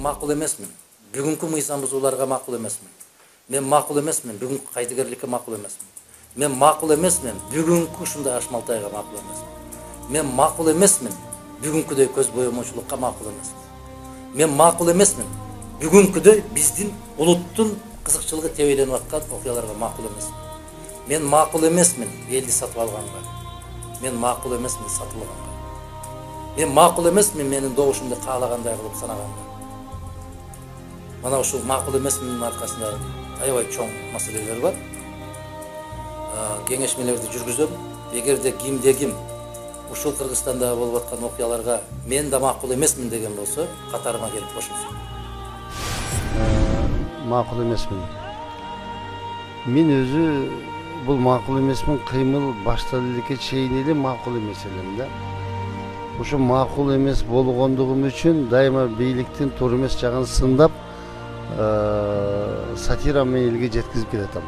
макул эмесмин. Бүгүнкү мыйзам бузууларга макул эмесмин. Мен макул эмесмин, бүгүнкү кайдыгерликке макул эмесмин. Мен макул эмесмин, бүгүнкү ушундай ашмалтайга макул эмесмин. Мен макул эмесмин, бүгүнкүдөй көз боемочулукка макул эмесмин. Мен макул эмесмин, бүгүнкүдөй биздин улуттун кызыкчылыгы тебейленип аткан окуяларга макул эмесмин. Мен макул эмесмин элди сатып алганга. Мен макул эмесмин сатылганга. Мен макул эмесмин менин добушумду каалагандай кылып санаганга. Мана ушул макул эмесминдин аркасында аябай чоң маселелер бар. Кеңешмелерди жүргүзөм. Эгерде ким ушул Кыргызстанда болуп аткан окуяларга мен да макул эмесмин деген болсо, катарыма келип кошулсун. Макул эмесмин. Мен өзү бул макул эмесмин кыймыл баштан элекке чейин эле макул эмес элем да. Ошо макул эмес болгондугум үчүн дайыма бийликтин туура эмес жагын сындап, сатира менен элге жеткизип келатам.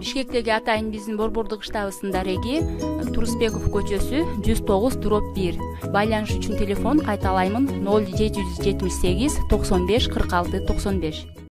Бишкектеги атайын биздин Борбордук штабыбыздын дареги Турусбеков көчөсү 109/1. Байланыш үчүн телефон кайталаймын 0778 95 46 95.